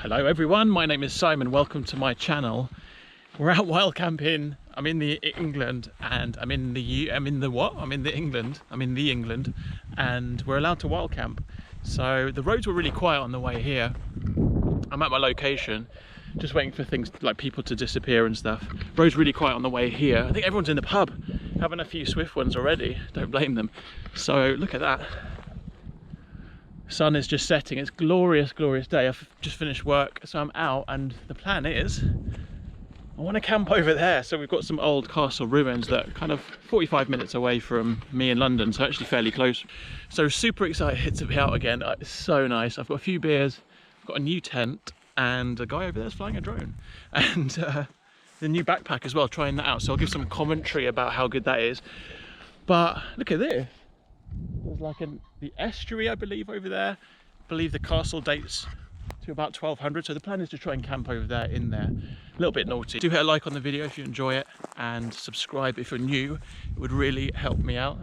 Hello everyone, my name is Simon. Welcome to my channel. We're out wild camping. I'm in the England and I'm in the England, and we're allowed to wild camp. So the roads were really quiet on the way here. I'm at my location, just waiting for things like people to disappear and stuff. Road's really quiet on the way here. I think everyone's in the pub, having a few swift ones already. Don't blame them. So look at that. Sun is just setting. It's glorious, glorious day. I've just finished work, so I'm out, and the plan is I want to camp over there. So we've got some old castle ruins that are kind of 45 minutes away from me in London, so actually fairly close. So super excited to be out again. It's so nice. I've got a few beers, I've got a new tent, and a guy over there is flying a drone, and the new backpack as well, trying that out. So I'll give some commentary about how good that is. But look at this. There's like the estuary, I believe, over there. I believe the castle dates to about 1200, so the plan is to try and camp over there in there. A little bit naughty. Do hit a like on the video if you enjoy it, and subscribe if you're new. It would really help me out.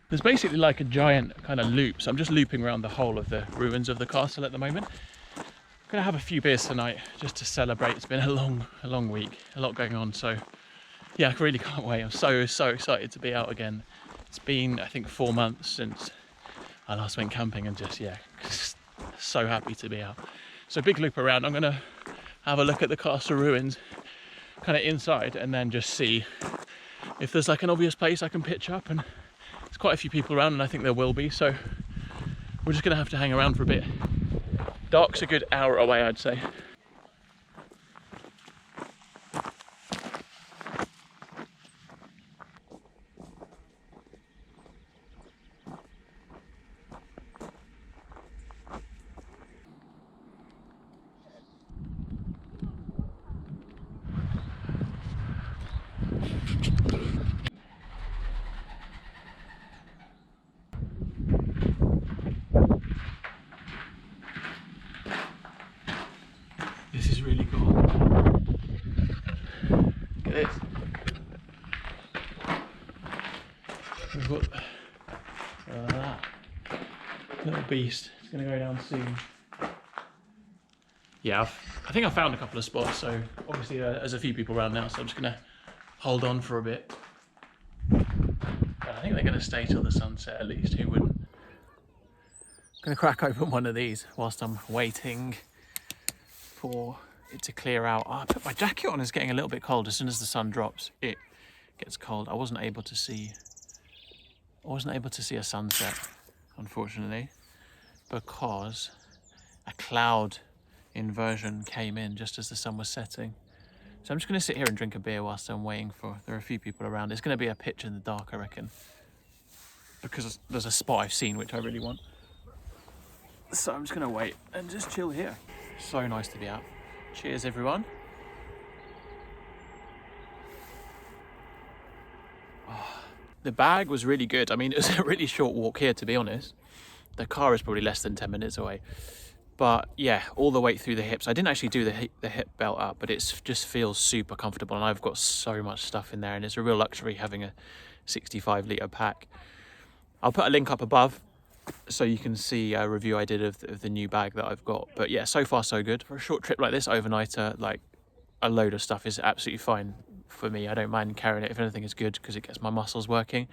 There's basically like a giant kind of loop, so I'm just looping around the whole of the ruins of the castle at the moment. I'm gonna have a few beers tonight just to celebrate. It's been a long week, a lot going on, so yeah, I really can't wait. I'm so excited to be out again. It's been, I think, 4 months since I last went camping, and just so happy to be out. So big loop around. I'm gonna have a look at the castle ruins kind of inside, and then just see if there's like an obvious place I can pitch up. And there's quite a few people around, and I think there will be, so we're just gonna have to hang around for a bit. Dark's a good hour away, I'd say. This is really cool. Look at this. We've got that little beast. It's going to go down soon. Yeah, I think I found a couple of spots, so obviously there's a few people around now, so I'm just going to hold on for a bit. I think they're going to stay till the sunset at least, who wouldn't? I'm going to crack open one of these whilst I'm waiting for it to clear out. Oh, I put my jacket on. It's getting a little bit cold. As soon as the sun drops, it gets cold. I wasn't able to see a sunset, unfortunately, because a cloud inversion came in just as the sun was setting. So I'm just going to sit here and drink a beer whilst I'm waiting there are a few people around. It's going to be a pitch in the dark, I reckon, because there's a spot I've seen which I really want. So I'm just going to wait and just chill here. So nice to be out. Cheers, everyone. Oh, the bag was really good. I mean, it was a really short walk here, to be honest. The car is probably less than 10 minutes away. But yeah, all the way through the hips. I didn't actually do the hip belt up, but it just feels super comfortable, and I've got so much stuff in there, and it's a real luxury having a 65-litre pack. I'll put a link up above so you can see a review I did of the new bag that I've got. But yeah, so far so good. For a short trip like this, overnighter, like a load of stuff is absolutely fine for me. I don't mind carrying it. If anything, it's good because it gets my muscles working.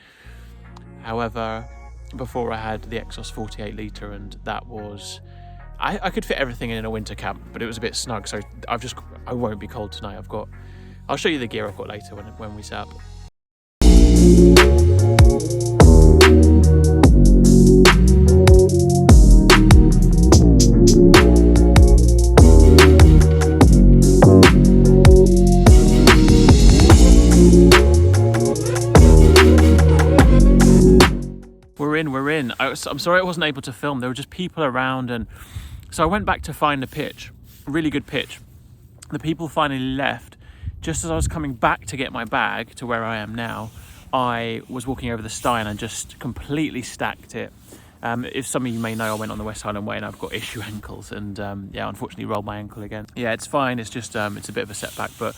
However, before I had the Exos 48 litre, and that was, I could fit everything in a winter camp, but it was a bit snug, so I won't be cold tonight. I'll show you the gear I've got later when we set up. We're in. I'm sorry I wasn't able to film. There were just people around, and so I went back to find a pitch, a really good pitch. The people finally left just as I was coming back to get my bag to where I am now, I was walking over the Stein and just completely stacked it. If some of you may know, I went on the West Highland Way and I've got issue ankles, and yeah, unfortunately rolled my ankle again. Yeah, it's fine. It's just it's a bit of a setback, but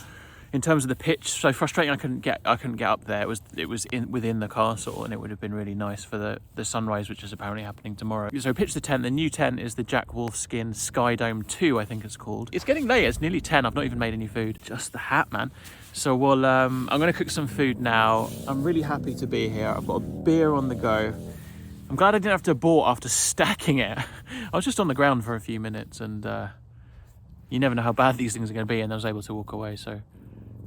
in terms of the pitch, so frustrating. I couldn't get up there. It was within the castle, and it would have been really nice for the sunrise, which is apparently happening tomorrow. So pitch the tent. The new tent is the Jack Wolfskin Sky Dome 2, I think it's called. It's getting late. It's nearly 10. I've not even made any food. Just the hat, man. So we'll I'm going to cook some food now. I'm really happy to be here. I've got a beer on the go. I'm glad I didn't have to abort after stacking it. I was just on the ground for a few minutes, and you never know how bad these things are going to be, and I was able to walk away, so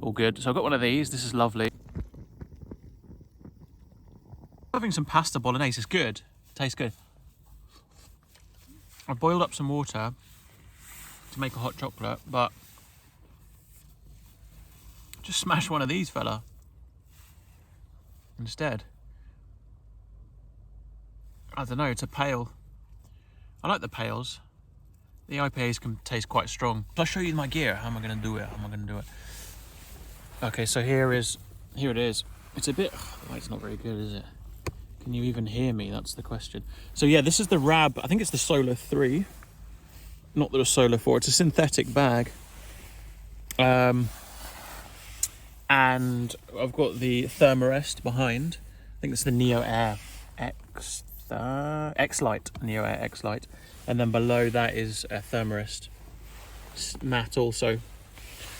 all good. So I've got one of these. This is lovely. Having some pasta bolognese. It's good. Tastes good. I boiled up some water to make a hot chocolate, but just smash one of these, fella, instead. I don't know, it's a pale. I like the pales. The IPAs can taste quite strong. I'll show you my gear. How am I going to do it? Okay, so here it is. It's a bit, the light's not very good, is it? Can you even hear me? That's the question. So yeah, this is the Rab, I think it's the Solar 3, not the Solar 4. It's a synthetic bag. And I've got the Thermarest behind. I think it's the Neo Air X-Lite, Neo Air X-Lite. And then below that is a Thermarest mat also.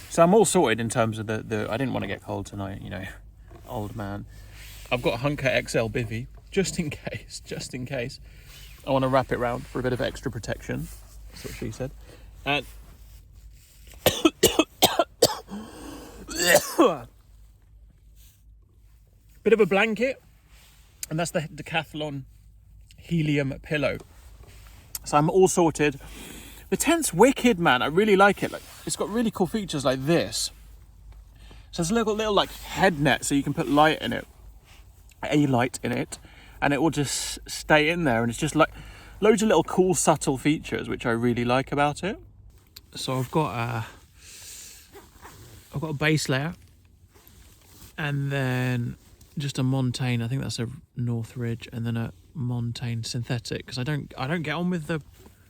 So I'm all sorted in terms of the I didn't want to get cold tonight, you know, old man. I've got a Hunker XL bivvy, just in case. I want to wrap it round for a bit of extra protection. That's what she said. And bit of a blanket, and that's the Decathlon helium pillow. So I'm all sorted. The tent's wicked, man. I really like it. Like, it's got really cool features like this. So there's a little like head net, so you can put light in it, a light in it, and it will just stay in there. And it's just like loads of little cool, subtle features, which I really like about it. So I've got a base layer, and then just a Montane. I think that's a North Ridge, and then a Montane synthetic, because I don't get on with the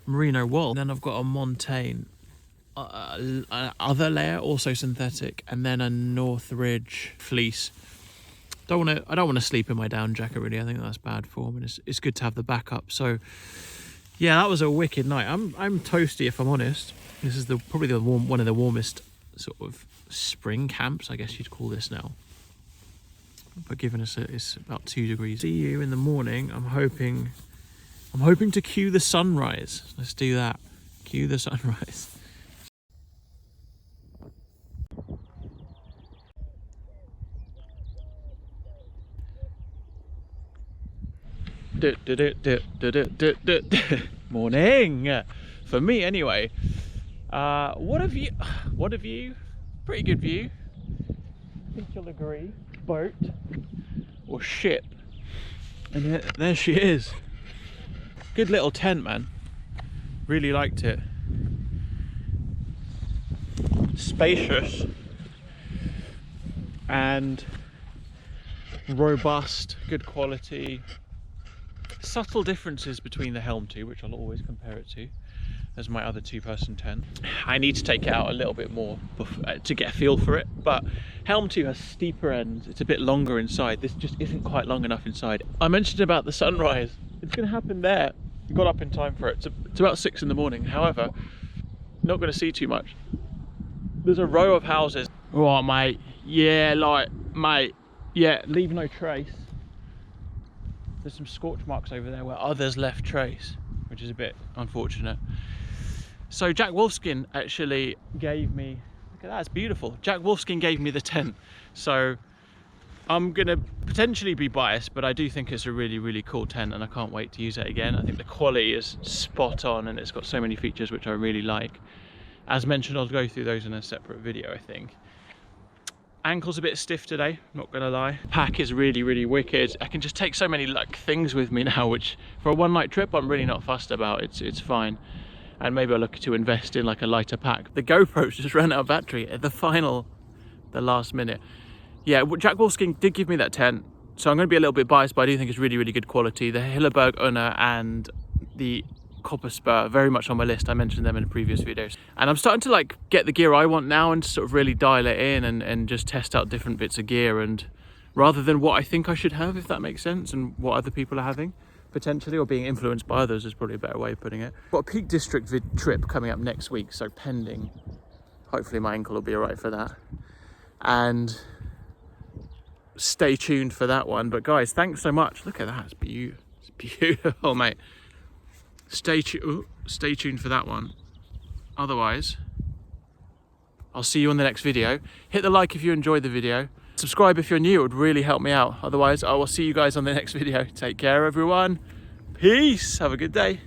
merino wool. And then I've got a Montane other layer, also synthetic, and then a North Ridge fleece. I don't want to sleep in my down jacket, really. I think that's bad form, and it's good to have the backup. So yeah, that was a wicked night. I'm toasty, if I'm honest. This is probably one of the warmest sort of spring camps, I guess you'd call this now. But given it's about 2 degrees. See you in the morning. I'm hoping to cue the sunrise. Let's do that. Cue the sunrise. Morning. For me, anyway. What a view. Pretty good view. I think you'll agree. Boat or ship, and there she is. Good little tent, man. Really liked it. Spacious and robust, good quality. Subtle differences between the Helm 2, which I'll always compare it to, as my other 2-person tent. I need to take it out a little bit more to get a feel for it, but Helm 2 has steeper ends. It's a bit longer inside. This just isn't quite long enough inside. I mentioned about the sunrise. It's going to happen there. Got up in time for it. It's about 6 in the morning. However, not going to see too much. There's a row of houses. Oh, mate. Yeah, mate. Yeah, leave no trace. There's some scorch marks over there where others left trace, which is a bit unfortunate. So Jack Wolfskin actually gave me, look at that, it's beautiful. Jack Wolfskin gave me the tent. So I'm gonna potentially be biased, but I do think it's a really, really cool tent, and I can't wait to use it again. I think the quality is spot on, and it's got so many features which I really like. As mentioned, I'll go through those in a separate video, I think. Ankle's a bit stiff today, not gonna lie. Pack is really, really wicked. I can just take so many like things with me now, which for a one-night trip I'm really not fussed about. It's fine. And maybe I'll look to invest in like a lighter pack. The GoPro's just ran out of battery at the final the last minute. Yeah, Jack Wolfskin did give me that tent, so I'm going to be a little bit biased, but I do think it's really, really good quality. The Hilleberg Unna and the Copper Spur, very much on my list. I mentioned them in previous videos. And I'm starting to like get the gear I want now and sort of really dial it in and just test out different bits of gear, and rather than what I think I should have, if that makes sense, and what other people are having, potentially, or being influenced by others is probably a better way of putting it. Got a Peak District trip coming up next week, so pending. Hopefully my ankle will be all right for that. And stay tuned for that one. But guys, thanks so much. Look at that, it's beautiful, mate. Stay tuned for that one. Otherwise, I'll see you on the next video. Hit the like if you enjoyed the video. Subscribe if you're new, it would really help me out. Otherwise, I will see you guys on the next video. Take care, everyone. Peace. Have a good day.